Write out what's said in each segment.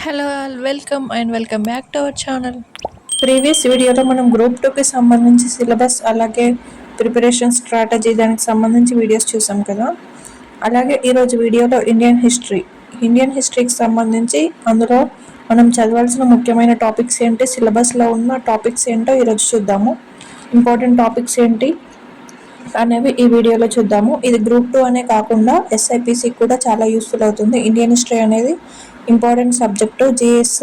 Hello all welcome back to our channel. Previous వీడియోలో మనం group 2కి సంబంధించి సిలబస్ అలాగే ప్రిపరేషన్ స్ట్రాటజీ దానికి సంబంధించి వీడియోస్ చూసాం కదా. అలాగే ఈరోజు వీడియోలో ఇండియన్ హిస్టరీకి సంబంధించి అందులో మనం చదవాల్సిన ముఖ్యమైన టాపిక్స్ ఏంటి, సిలబస్లో ఉన్న టాపిక్స్ ఏంటో ఈరోజు చూద్దాము. ఇంపార్టెంట్ టాపిక్స్ ఏంటి అనేవి ఈ వీడియోలో చూద్దాము. ఇది గ్రూప్ 2 అనే కాకుండా ఎస్ఐపిసి కూడా చాలా యూస్ఫుల్ అవుతుంది. ఇండియన్ హిస్టరీ అనేది ఇంపార్టెంట్ సబ్జెక్టు. జిఎస్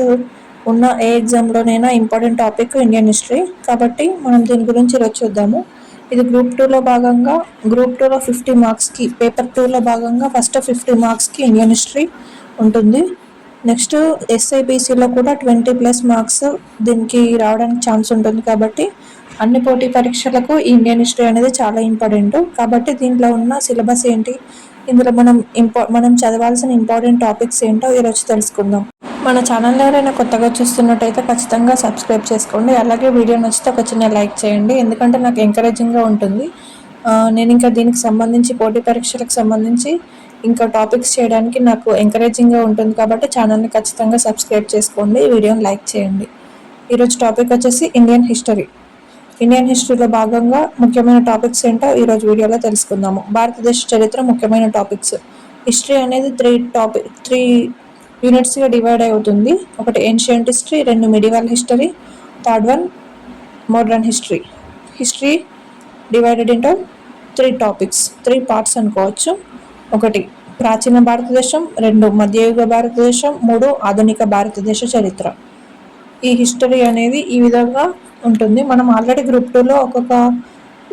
ఉన్న ఏ ఎగ్జామ్లోనైనా ఇంపార్టెంట్ టాపిక్ ఇండియన్ హిస్టరీ, కాబట్టి మనం దీని గురించి ఈరోజు చూద్దాము. ఇది గ్రూప్ 2లో 50 మార్క్స్కి, పేపర్ 2లో భాగంగా ఫస్ట్ 50 మార్క్స్కి ఇండియన్ హిస్టరీ ఉంటుంది. నెక్స్ట్ ఎస్ఐపిసిలో కూడా 20+ మార్క్స్ దీనికి రావడానికి ఛాన్స్ ఉంటుంది. కాబట్టి అన్ని పోటీ పరీక్షలకు ఈ ఇండియన్ హిస్టరీ అనేది చాలా ఇంపార్టెంట్. కాబట్టి దీంట్లో ఉన్న సిలబస్ ఏంటి, ఇందులో మనం చదవాల్సిన ఇంపార్టెంట్ టాపిక్స్ ఏంటో ఈరోజు తెలుసుకుందాం. మన ఛానల్ ఎవరైనా కొత్తగా చూస్తున్నట్టయితే ఖచ్చితంగా సబ్స్క్రైబ్ చేసుకోండి. అలాగే వీడియో నచ్చితే ఒక చిన్న లైక్ చేయండి, ఎందుకంటే నాకు ఎంకరేజింగ్గా ఉంటుంది. నేను ఇంకా దీనికి సంబంధించి పోటీ పరీక్షలకు సంబంధించి ఇంకా టాపిక్స్ చేయడానికి నాకు ఎంకరేజింగ్గా ఉంటుంది. కాబట్టి ఛానల్ని ఖచ్చితంగా సబ్స్క్రైబ్ చేసుకోండి, వీడియోని లైక్ చేయండి. ఈరోజు టాపిక్ వచ్చేసి ఇండియన్ హిస్టరీలో భాగంగా ముఖ్యమైన టాపిక్స్ ఏంటో ఈరోజు వీడియోలో తెలుసుకుందాము. భారతదేశ చరిత్ర ముఖ్యమైన టాపిక్స్. హిస్టరీ అనేది త్రీ యూనిట్స్గా డివైడ్ అవుతుంది. ఒకటి ancient history, 2 medieval history, third one modern history. History divided into 3 topics, 3 parts అనుకోవచ్చు. ఒకటి ప్రాచీన భారతదేశం, 2 మధ్యయుగ భారతదేశం, 3 ఆధునిక భారతదేశ చరిత్ర. ఈ హిస్టరీ అనేది ఈ విధంగా ఉంటుంది. మనం ఆల్రెడీ గ్రూప్ 2లో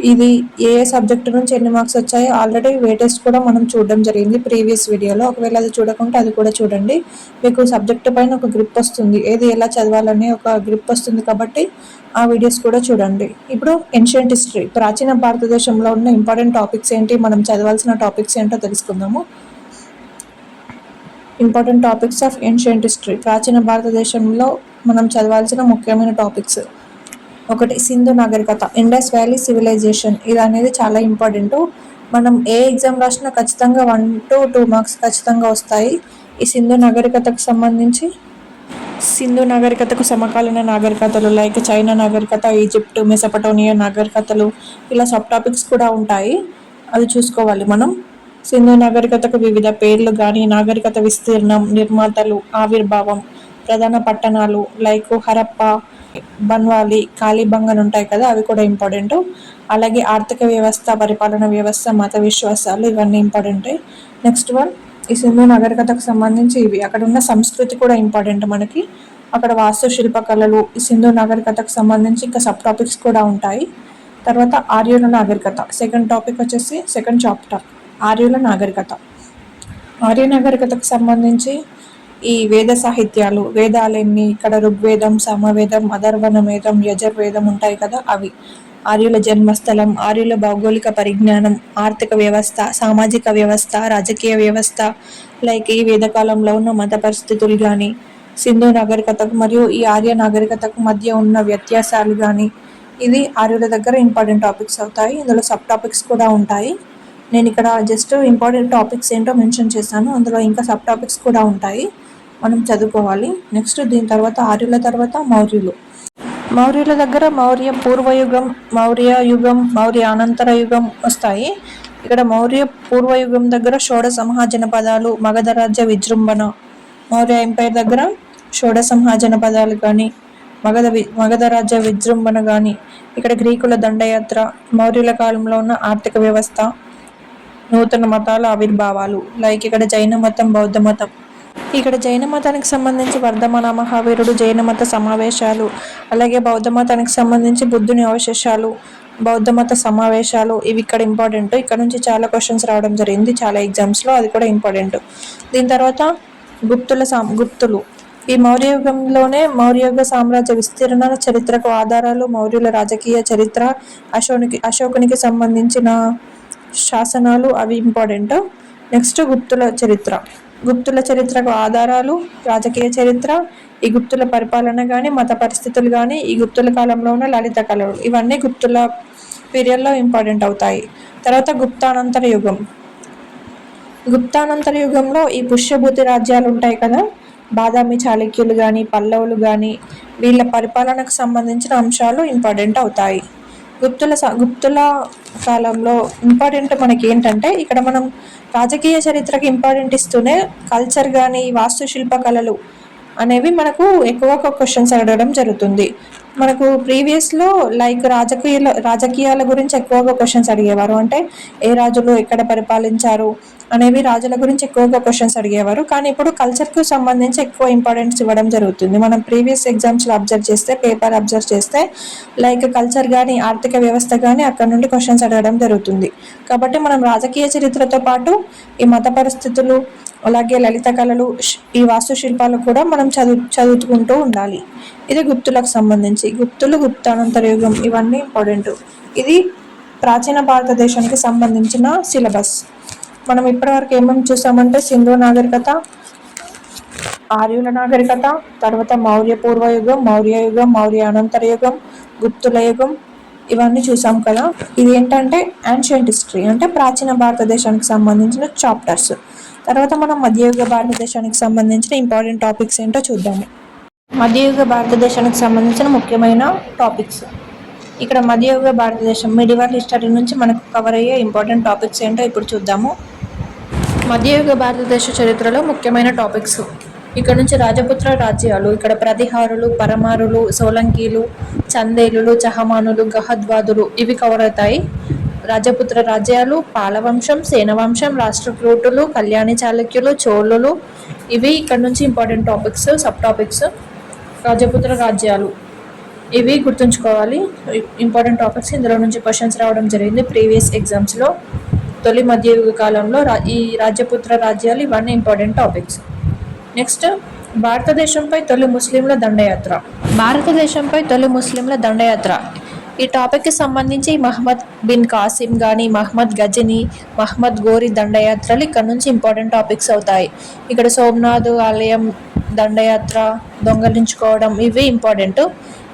ఇది ఏ సబ్జెక్టు నుంచి ఎన్ని మార్క్స్ వచ్చాయో ఆల్రెడీ వెయిటేజ్ కూడా మనం చూడడం జరిగింది ప్రీవియస్ వీడియోలో. ఒకవేళ అది చూడకుంటే అది కూడా చూడండి. మీకు సబ్జెక్టు పైన ఒక గ్రిప్ వస్తుంది, ఏది ఎలా చదవాలని ఒక గ్రిప్ వస్తుంది. కాబట్టి ఆ వీడియోస్ కూడా చూడండి. ఇప్పుడు ఏన్షియంట్ హిస్టరీ, ప్రాచీన భారతదేశంలో ఉన్న ఇంపార్టెంట్ టాపిక్స్ ఏంటి, మనం చదవాల్సిన టాపిక్స్ ఏంటో తెలుసుకుందాము. Important topics of ancient history. ప్రాచీన భారతదేశంలో మనం చదవాల్సిన ముఖ్యమైన టాపిక్స్. ఒకటి సింధు నాగరికత, ఇండస్ వ్యాలీ సివిలైజేషన్. ఇది అనేది చాలా ఇంపార్టెంట్. మనం ఏ ఎగ్జామ్ రాసినా ఖచ్చితంగా 1 to 2 మార్క్స్ ఖచ్చితంగా వస్తాయి. ఈ సింధు నాగరికతకు సమకాలీన నాగరికతలు లైక్ చైనా నాగరికత, ఈజిప్ట్, మెసపటోనియా నాగరికతలు, ఇలా సబ్ టాపిక్స్ కూడా ఉంటాయి, అది చూసుకోవాలి మనం. సింధు నాగరికతకు వివిధ పేర్లు కానీ, నాగరికత విస్తీర్ణం, నిర్మాతలు, ఆవిర్భావం, ప్రధాన పట్టణాలు లైక్ హరప్ప, బన్వాలి, కాళీబంగన్ ఉంటాయి కదా, అవి కూడా ఇంపార్టెంట్. అలాగే ఆర్థిక వ్యవస్థ, పరిపాలన వ్యవస్థ, మత విశ్వాసాలు, ఇవన్నీ ఇంపార్టెంటే. నెక్స్ట్ వన్ ఈ సింధు నాగరికతకు సంబంధించి ఇవి. అక్కడ ఉన్న సంస్కృతి కూడా ఇంపార్టెంట్ మనకి. అక్కడ వాస్తు శిల్పకళలు, ఈ సింధు నాగరికతకు సంబంధించి ఇంకా సబ్ టాపిక్స్ కూడా ఉంటాయి. తర్వాత ఆర్యుల నాగరికత, సెకండ్ టాపిక్ వచ్చేసి సెకండ్ చాప్టర్ ఆర్యుల నాగరికత. ఆర్య నాగరికతకు సంబంధించి ఈ వేద సాహిత్యాలు, వేదాలెన్ని, ఇక్కడ ఋగ్వేదం, సామవేదం, అథర్వణ వేదం, యజుర్వేదం ఉంటాయి కదా, అవి. ఆర్యుల జన్మస్థలం, ఆర్యుల భౌగోళిక పరిజ్ఞానం, ఆర్థిక వ్యవస్థ, సామాజిక వ్యవస్థ, రాజకీయ వ్యవస్థ, లైక్ ఈ వేదకాలంలో ఉన్న మత పరిస్థితులు కానీ, సింధు నాగరికతకు మరియు ఈ ఆర్య నాగరికతకు మధ్య ఉన్న వ్యత్యాసాలు కానీ, ఇది ఆర్యుల దగ్గర ఇంపార్టెంట్ టాపిక్స్ అవుతాయి. ఇందులో సబ్ టాపిక్స్ కూడా ఉంటాయి. నేను ఇక్కడ జస్ట్ ఇంపార్టెంట్ టాపిక్స్ ఏంటో మెన్షన్ చేశాను, అందులో ఇంకా సబ్ టాపిక్స్ కూడా ఉంటాయి, మనం చదువుకోవాలి. నెక్స్ట్ దీని తర్వాత ఆర్యుల తర్వాత మౌర్యుల దగ్గర మౌర్య పూర్వయుగం, మౌర్య యుగం, మౌర్య అనంతర యుగం వస్తాయి. ఇక్కడ మౌర్య పూర్వయుగం దగ్గర షోడశ మహాజనపదాలు, మగధ రాజ్య విజృంభణ. మౌర్య ఎంపైర్ దగ్గర షోడశ మహాజనపదాలు కానీ, మగధ రాజ్య విజృంభణ కానీ, ఇక్కడ గ్రీకుల దండయాత్ర, మౌర్యుల కాలంలో ఉన్న ఆర్థిక వ్యవస్థ, నూతన మతాల ఆవిర్భావాలు లైక్ ఇక్కడ జైన మతం, బౌద్ధ మతం. ఇక్కడ జైన మతానికి సంబంధించి వర్ధమాన మహావీరుడు, జైన మత సమావేశాలు, అలాగే బౌద్ధ మతానికి సంబంధించి బుద్ధుని అవశేషాలు, బౌద్ధ మత సమావేశాలు, ఇవి ఇక్కడ ఇంపార్టెంట్. ఇక్కడ నుంచి చాలా క్వశ్చన్స్ రావడం జరిగింది చాలా ఎగ్జామ్స్లో, అది కూడా ఇంపార్టెంట్. దీని తర్వాత గుప్తులు. ఈ మౌర్యయుగంలోనే మౌర్యయుగ సామ్రాజ్య విస్తీర్ణ చరిత్రకు ఆధారాలు, మౌర్యుల రాజకీయ చరిత్ర, అశోకునికి సంబంధించిన శాసనాలు, అవి ఇంపార్టెంట్. నెక్స్ట్ గుప్తుల చరిత్రకు ఆధారాలు, రాజకీయ చరిత్ర, ఈ గుప్తుల పరిపాలన కానీ, మత పరిస్థితులు కానీ, ఈ గుప్తుల కాలంలో ఉన్న లలిత కళలు, ఇవన్నీ గుప్తుల పీరియడ్లో ఇంపార్టెంట్ అవుతాయి. తర్వాత గుప్తానంతర యుగంలో ఈ పుష్యభూతి రాజ్యాలు ఉంటాయి కదా, బాదామి చాళుక్యులు కానీ పల్లవులు కానీ వీళ్ళ పరిపాలనకు సంబంధించిన అంశాలు ఇంపార్టెంట్ అవుతాయి. గుప్తుల కాలంలో ఇంపార్టెంట్ మనకి ఏంటంటే ఇక్కడ మనం రాజకీయ చరిత్రకి ఇంపార్టెంట్ ఇస్తూనే కల్చర్ కానీ వాస్తుశిల్ప కళలు అనేవి మనకు ఎక్కువగా క్వశ్చన్స్ అడగడం జరుగుతుంది. మనకు ప్రీవియస్లో లైక్ రాజకీయాల గురించి ఎక్కువగా క్వశ్చన్స్ అడిగేవారు. అంటే ఏ రాజులు ఎక్కడ పరిపాలించారు అనేవి రాజుల గురించి ఎక్కువగా క్వశ్చన్స్ అడిగేవారు. కానీ ఇప్పుడు కల్చర్కు సంబంధించి ఎక్కువ ఇంపార్టెన్స్ ఇవ్వడం జరుగుతుంది. మనం ప్రీవియస్ ఎగ్జామ్స్లో పేపర్ అబ్జర్వ్ చేస్తే లైక్ కల్చర్ కానీ ఆర్థిక వ్యవస్థ కానీ అక్కడ నుండి క్వశ్చన్స్ అడగడం జరుగుతుంది. కాబట్టి మనం రాజకీయ చరిత్రతో పాటు ఈ మత పరిస్థితులు అలాగే లలిత కళలు ఈ వాస్తుశిల్పాలు కూడా మనం చదువుకుంటూ ఉండాలి. ఇది గుప్తులకు సంబంధించి. గుప్తానంతర యుగం ఇవన్నీ ఇంపార్టెంట్. ఇది ప్రాచీన భారతదేశానికి సంబంధించిన సిలబస్. మనం ఇప్పటివరకు ఏమేమి చూసామంటే సింధు నాగరికత, ఆర్యుల నాగరికత, తర్వాత మౌర్య పూర్వయుగం, మౌర్య అనంతర యుగం, గుప్తుల యుగం ఇవన్నీ చూసాం కదా. ఇది ఏంటంటే యాన్షియంట్ హిస్టరీ అంటే ప్రాచీన భారతదేశానికి సంబంధించిన చాప్టర్స్. తర్వాత మనం మధ్యయుగ భారతదేశానికి సంబంధించిన ఇంపార్టెంట్ టాపిక్స్ ఏంటో చూద్దాము. మధ్యయుగ భారతదేశానికి సంబంధించిన ముఖ్యమైన టాపిక్స్. ఇక్కడ మధ్యయుగ భారతదేశం మిడివల్ హిస్టరీ నుంచి మనకు కవర్ అయ్యే ఇంపార్టెంట్ టాపిక్స్ ఏంటో ఇప్పుడు చూద్దాము. మధ్యయుగ భారతదేశ చరిత్రలో ముఖ్యమైన టాపిక్స్. ఇక్కడ నుంచి రాజపుత్ర రాజ్యాలు, ఇక్కడ ప్రతిహారులు, పరమారులు, సోలంకీలు, చందేలులు, చహమానులు, గహద్వాదులు ఇవి కవర్ అవుతాయి. రాజపుత్ర రాజ్యాలు, పాలవంశం, సేనవంశం, రాష్ట్రకూటులు, కళ్యాణి చాళుక్యులు, చోళులు ఇవి ఇక్కడ నుంచి ఇంపార్టెంట్ టాపిక్స్, సబ్ టాపిక్స్. రాజపుత్ర రాజ్యాలు ఇవి గుర్తుంచుకోవాలి, ఇంపార్టెంట్ టాపిక్స్. ఇందులో నుంచి క్వశ్చన్స్ రావడం జరిగింది ప్రీవియస్ ఎగ్జామ్స్లో. తొలి మధ్యయుగ కాలంలో ఈ రాజపుత్ర రాజ్యాలు ఇవన్నీ ఇంపార్టెంట్ టాపిక్స్. నెక్స్ట్ భారతదేశంపై తొలి ముస్లింల దండయాత్ర. ఈ టాపిక్కి సంబంధించి మహమ్మద్ బిన్ కాసిం కానీ, మహమ్మద్ గజని, మహమ్మద్ గోరి దండయాత్రలు ఇక్కడ నుంచి ఇంపార్టెంట్ టాపిక్స్ అవుతాయి. ఇక్కడ సోమనాథ్ ఆలయం దండయాత్ర, దొంగలించుకోవడం ఇవి ఇంపార్టెంట్.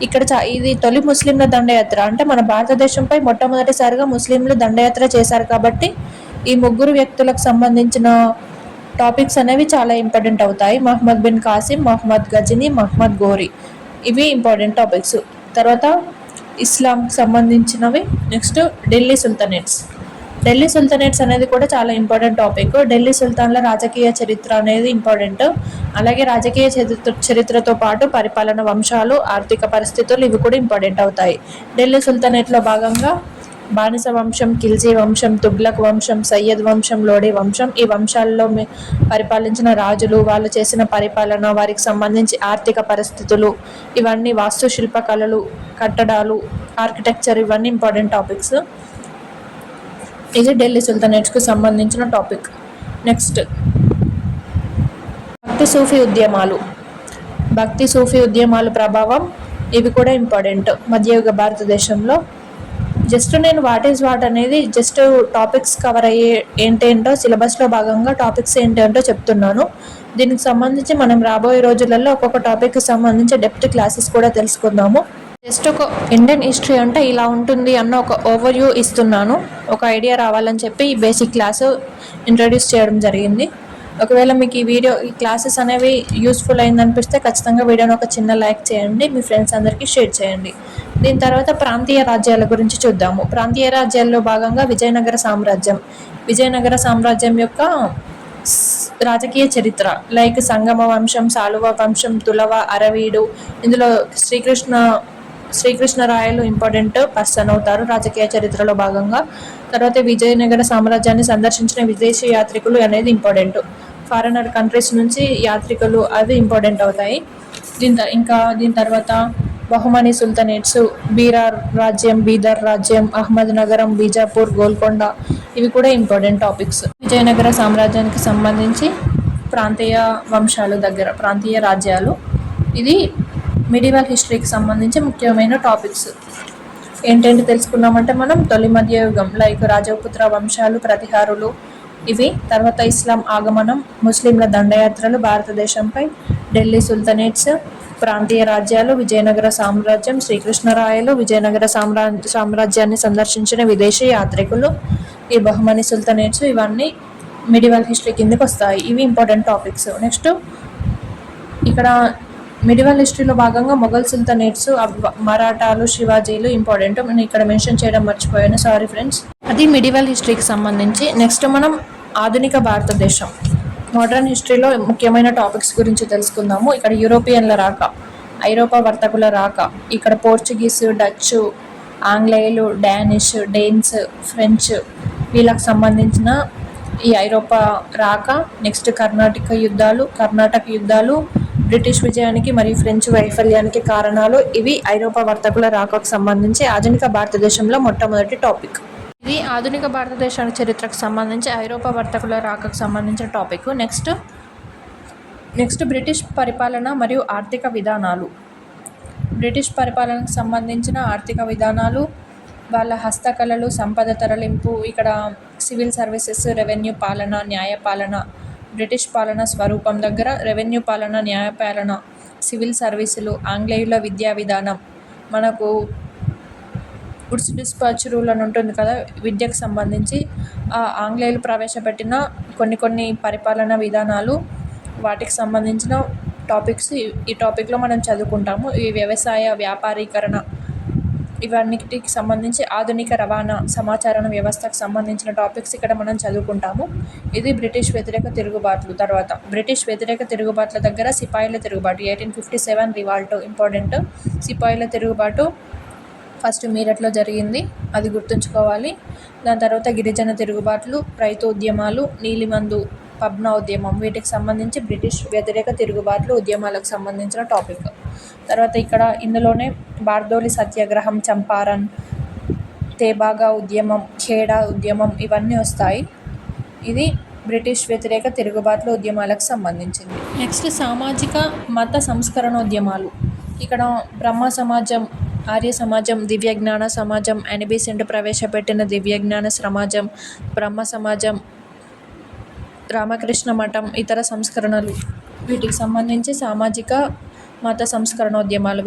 ఇక్కడ ఇది తొలి ముస్లింల దండయాత్ర అంటే మన భారతదేశంపై మొట్టమొదటిసారిగా ముస్లింలు దండయాత్ర చేశారు కాబట్టి ఈ ముగ్గురు వ్యక్తులకు సంబంధించిన టాపిక్స్ అనేవి చాలా ఇంపార్టెంట్ అవుతాయి. మహమ్మద్ బిన్ కాసిం, మహమ్మద్ గజని, మహమ్మద్ గోరి ఇవి ఇంపార్టెంట్ టాపిక్స్. తర్వాత ఇస్లాంకి సంబంధించినవి. నెక్స్ట్ ఢిల్లీ సుల్తనేట్స్ అనేది కూడా చాలా ఇంపార్టెంట్ టాపిక్. ఢిల్లీ సుల్తాన్ల రాజకీయ చరిత్ర అనేది ఇంపార్టెంట్. అలాగే రాజకీయ చరిత్రతో పాటు పరిపాలన వంశాలు, ఆర్థిక పరిస్థితులు ఇవి కూడా ఇంపార్టెంట్ అవుతాయి. ఢిల్లీ సుల్తనేట్లో భాగంగా బానిస వంశం, ఖిల్జీ వంశం, తుగ్లక్ వంశం, సయ్యద్ వంశం, లోడీ వంశం ఈ వంశాల్లో పరిపాలించిన రాజులు, వాళ్ళు చేసిన పరిపాలన, వారికి సంబంధించి ఆర్థిక పరిస్థితులు ఇవన్నీ, వాస్తుశిల్ప కళలు, కట్టడాలు, ఆర్కిటెక్చర్ ఇవన్నీ ఇంపార్టెంట్ టాపిక్స్. ఇది ఢిల్లీ సుల్తనేట్స్కు సంబంధించిన టాపిక్. నెక్స్ట్ భక్తి సూఫీ ఉద్యమాలు ప్రభావం ఇవి కూడా ఇంపార్టెంట్ మధ్యయుగ భారతదేశంలో. జస్ట్ నేను వాట్ అనేది జస్ట్ టాపిక్స్ కవర్ అయ్యే ఏంటేంటో సిలబస్లో భాగంగా టాపిక్స్ ఏంటంటో చెప్తున్నాను. దీనికి సంబంధించి మనం రాబోయే రోజులలో ఒక్కొక్క టాపిక్కి సంబంధించి డెప్త్ క్లాసెస్ కూడా తెలుసుకుందాము. జస్ట్ ఒక ఇండియన్ హిస్టరీ అంటే ఇలా ఉంటుంది అన్న ఒక ఓవర్వ్యూ ఇస్తున్నాను, ఒక ఐడియా రావాలని చెప్పి ఈ బేసిక్ క్లాసు ఇంట్రడ్యూస్ చేయడం జరిగింది. ఒకవేళ మీకు ఈ క్లాసెస్ అనేవి యూస్ఫుల్ అయిందనిపిస్తే ఖచ్చితంగా వీడియోని ఒక చిన్న లైక్ చేయండి, మీ ఫ్రెండ్స్ అందరికీ షేర్ చేయండి. దీని తర్వాత ప్రాంతీయ రాజ్యాల గురించి చూద్దాము. ప్రాంతీయ రాజ్యాల్లో భాగంగా విజయనగర సామ్రాజ్యం యొక్క రాజకీయ చరిత్ర లైక్ సంగమ వంశం, సాలువ వంశం, తులవ, అరవీడు ఇందులో శ్రీకృష్ణరాయలు ఇంపార్టెంట్ పర్సన్ అవుతారు రాజకీయ చరిత్రలో భాగంగా. తర్వాత విజయనగర సామ్రాజ్యాన్ని సందర్శించిన విదేశీ యాత్రికులు అనేది ఇంపార్టెంట్. ఫారినర్ కంట్రీస్ నుంచి యాత్రికులు అవి ఇంపార్టెంట్ అవుతాయి. దీని తర్వాత బహుమనీ సుల్తనేట్స్, బీదర్ రాజ్యం, అహ్మద్ నగరం, బీజాపూర్, గోల్కొండ ఇవి కూడా ఇంపార్టెంట్ టాపిక్స్. విజయనగర సామ్రాజ్యానికి సంబంధించి ప్రాంతీయ రాజ్యాలు ఇది మిడివల్ హిస్టరీకి సంబంధించి ముఖ్యమైన టాపిక్స్. ఏంటంటే తెలుసుకున్నామంటే మనం తొలి మధ్యయుగం లైక్ రాజపుత్ర వంశాలు, ప్రతిహారులు ఇవి. తర్వాత ఇస్లాం ఆగమనం, ముస్లింల దండయాత్రలు భారతదేశంపై, ఢిల్లీ సుల్తనేట్స్, ప్రాంతీయ రాజ్యాలు, విజయనగర సామ్రాజ్యం, శ్రీకృష్ణరాయలు, విజయనగర సామ్రాజ్యాన్ని సందర్శించిన విదేశీ యాత్రికులు, ఈ బహుమనీ సుల్తనేట్స్ ఇవన్నీ మిడివల్ హిస్టరీ కిందకి వస్తాయి. ఇవి ఇంపార్టెంట్ టాపిక్స్. నెక్స్ట్ ఇక్కడ మిడివల్ హిస్టరీలో భాగంగా మొఘల్ సుల్తానేట్స్, మరాఠాలు, శివాజీలు ఇంపార్టెంట్. నేను ఇక్కడ మెన్షన్ చేయడం మర్చిపోయాను, సారీ ఫ్రెండ్స్. అది మిడివల్ హిస్టరీకి సంబంధించి. నెక్స్ట్ మనం ఆధునిక భారతదేశం మోడర్న్ హిస్టరీలో ముఖ్యమైన టాపిక్స్ గురించి తెలుసుకుందాము. ఇక్కడ యూరోపియన్ల రాక, ఐరోపా వర్తకుల రాక, ఇక్కడ పోర్చుగీస్, డచ్, ఆంగ్లేయులు, డానిష్, డేన్స్, ఫ్రెంచ్ వీళ్ళకి సంబంధించిన ఈ ఐరోపా రాక. నెక్స్ట్ కర్ణాటక యుద్ధాలు, బ్రిటిష్ విజయానికి మరియు ఫ్రెంచ్ వైఫల్యానికి కారణాలు. ఇవి ఐరోపా వర్తకుల రాకకు సంబంధించి ఆధునిక భారతదేశంలో మొట్టమొదటి టాపిక్. ఇది ఆధునిక భారతదేశానికి చరిత్రకు సంబంధించి ఐరోపా వర్తకుల రాకకు సంబంధించిన టాపిక్. నెక్స్ట్ బ్రిటిష్ పరిపాలన మరియు ఆర్థిక విధానాలు. బ్రిటిష్ పరిపాలనకు సంబంధించిన ఆర్థిక విధానాలు, వాళ్ళ హస్తకళలు, సంపద తరలింపు, ఇక్కడ సివిల్ సర్వీసెస్, రెవెన్యూ పాలన, న్యాయపాలన. బ్రిటిష్ పాలన స్వరూపం దగ్గర రెవెన్యూ పాలన, న్యాయపాలన, సివిల్ సర్వీసులు, ఆంగ్లేయుల విద్యా విధానం, మనకు గుడ్స్ డిస్పాచ్ రూల్ అని ఉంటుంది కదా, విద్యకు సంబంధించి ఆంగ్లేయులు ప్రవేశపెట్టిన కొన్ని పరిపాలన విధానాలు, వాటికి సంబంధించిన టాపిక్స్ ఈ టాపిక్లో మనం చదువుకుంటాము. ఈ వ్యవసాయ వ్యాపారీకరణ ఇవన్నిటికి సంబంధించి ఆధునిక రవాణా సమాచార వ్యవస్థకు సంబంధించిన టాపిక్స్ ఇక్కడ మనం చదువుకుంటాము. ఇది బ్రిటిష్ వ్యతిరేక తిరుగుబాట్లు. తర్వాత బ్రిటిష్ వ్యతిరేక తిరుగుబాట్ల దగ్గర సిపాయిల తిరుగుబాటు, 1857 రివాల్ట్ ఇంపార్టెంట్. సిపాయిల తిరుగుబాటు ఫస్ట్ మీరట్లో జరిగింది, అది గుర్తుంచుకోవాలి. దాని తర్వాత గిరిజన తిరుగుబాట్లు, రైతు ఉద్యమాలు, నీలిమందు పబ్నా ఉద్యమం, వీటికి సంబంధించి బ్రిటిష్ వ్యతిరేక తిరుగుబాట్లు, ఉద్యమాలకు సంబంధించిన టాపిక్. తర్వాత ఇందులోనే బార్దోలి సత్యాగ్రహం, చంపారన్, తేబాగా ఉద్యమం, ఖేడా ఉద్యమం ఇవన్నీ వస్తాయి. ఇది బ్రిటిష్ వ్యతిరేక తిరుగుబాట్ల ఉద్యమాలకు సంబంధించింది. నెక్స్ట్ సామాజిక మత సంస్కరణోద్యమాలు. ఇక్కడ బ్రహ్మ సమాజం, ఆర్య సమాజం, దివ్యజ్ఞాన సమాజం, ఎన్బిసెంట్ ప్రవేశపెట్టిన దివ్యజ్ఞాన సమాజం, బ్రహ్మ సమాజం, రామకృష్ణ మఠం, ఇతర సంస్కరణలు, వీటికి సంబంధించి సామాజిక మత సంస్కరణోద్యమాలు,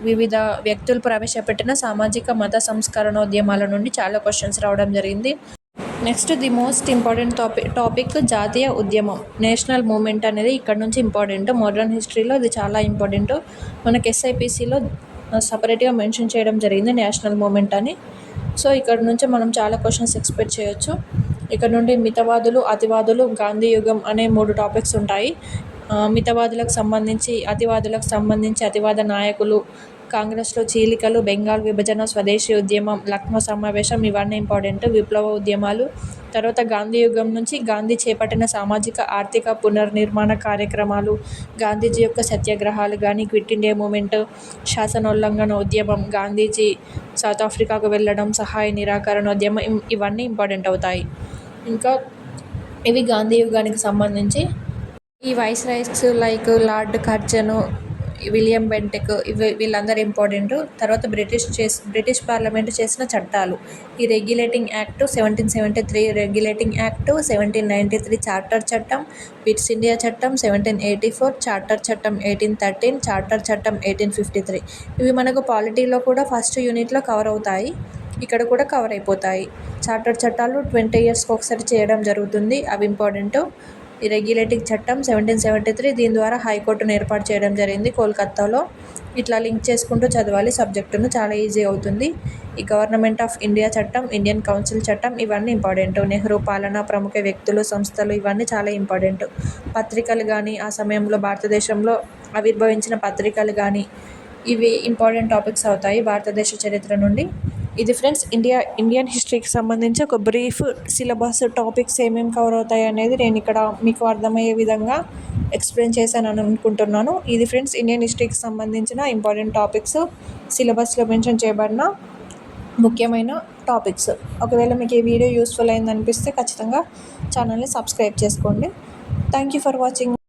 వివిధ వ్యక్తులు ప్రవేశపెట్టిన సామాజిక మత సంస్కరణోద్యమాల నుండి చాలా క్వశ్చన్స్ రావడం జరిగింది. Next the most important topic జాతీయ ఉద్యమం, నేషనల్ మూమెంట్ అనేది ఇక్కడ నుంచి ఇంపార్టెంట్. మోడర్న్ హిస్టరీలో ఇది చాలా ఇంపార్టెంట్. మనకి ఎస్ఐపిసిలో సపరేట్గా మెన్షన్ చేయడం జరిగింది నేషనల్ మూమెంట్ అని. సో ఇక్కడ నుంచి మనం చాలా క్వశ్చన్స్ ఎక్స్పెక్ట్ చేయొచ్చు. ఇక్కడ నుండి మితవాదులు, అతివాదులు, గాంధీ యుగం అనే 3 టాపిక్స్ ఉంటాయి. మితవాదులకు సంబంధించి అతివాద నాయకులు, కాంగ్రెస్లో చీలికలు, బెంగాల్ విభజన, స్వదేశీ ఉద్యమం, లక్నో సమావేశం ఇవన్నీ ఇంపార్టెంట్. విప్లవ ఉద్యమాలు. తర్వాత గాంధీ యుగం నుంచి గాంధీ చేపట్టిన సామాజిక ఆర్థిక పునర్నిర్మాణ కార్యక్రమాలు, గాంధీజీ యొక్క సత్యాగ్రహాలు కానీ, క్విట్ ఇండియా మూమెంట్, శాసనోల్లంఘన ఉద్యమం, గాంధీజీ సౌత్ ఆఫ్రికాకు వెళ్ళడం, సహాయ నిరాకరణ ఉద్యమం ఇవన్నీ ఇంపార్టెంట్ అవుతాయి. ఇంకా ఇవి గాంధీ యుగానికి సంబంధించి. ఈ viceroys like lord Curzon, William Bentinck వీళ్ళందరూ ఇంపార్టెంట్. తర్వాత బ్రిటిష్ పార్లమెంట్ చేసిన చట్టాలు. ఈ రెగ్యులేటింగ్ యాక్ట్ 1773, రెగ్యులేటింగ్ యాక్ట్ 1793, చార్టర్ చట్టం, బిట్స్ ఇండియా చట్టం 1784, చార్టర్ చట్టం 1813, చార్టర్ చట్టం 1853. ఇవి మనకు పాలిటీలో కూడా ఫస్ట్ యూనిట్లో కవర్ అవుతాయి, ఇక్కడ కూడా కవర్ అయిపోతాయి. చార్టర్ చట్టాలు 20 yearsకి ఒకసారి చేయడం జరుగుతుంది, అవి ఇంపార్టెంట్. ఈ రెగ్యులేటింగ్ చట్టం 1773, దీని ద్వారా హైకోర్టును ఏర్పాటు చేయడం జరిగింది కోల్కత్తాలో. ఇట్లా లింక్ చేసుకుంటూ చదవాలి సబ్జెక్టును, చాలా ఈజీ అవుతుంది. ఈ గవర్నమెంట్ ఆఫ్ ఇండియా చట్టం, ఇండియన్ కౌన్సిల్ చట్టం ఇవన్నీ ఇంపార్టెంట్. నెహ్రూ పాలన, ప్రముఖ వ్యక్తులు, సంస్థలు ఇవన్నీ చాలా ఇంపార్టెంట్. పత్రికలు కానీ, ఆ సమయంలో భారతదేశంలో ఆవిర్భవించిన పత్రికలు కానీ, ఇవి ఇంపార్టెంట్ టాపిక్స్ అవుతాయి భారతదేశ చరిత్ర నుండి. ఇది ఫ్రెండ్స్ ఇండియన్ హిస్టరీకి సంబంధించి ఒక బ్రీఫ్ సిలబస్, టాపిక్స్ ఏమేమి కవర్ అవుతాయి అనేది నేను ఇక్కడ మీకు అర్థమయ్యే విధంగా ఎక్స్ప్లెయిన్ చేశాను అనుకుంటున్నాను. ఇది ఫ్రెండ్స్ ఇండియన్ హిస్టరీకి సంబంధించిన ఇంపార్టెంట్ టాపిక్స్, సిలబస్లో మెన్షన్ చేయబడిన ముఖ్యమైన టాపిక్స్. ఒకవేళ మీకు ఈ వీడియో యూస్ఫుల్ అయింది అనిపిస్తే ఖచ్చితంగా ఛానల్ని సబ్స్క్రైబ్ చేసుకోండి. Thank you for watching.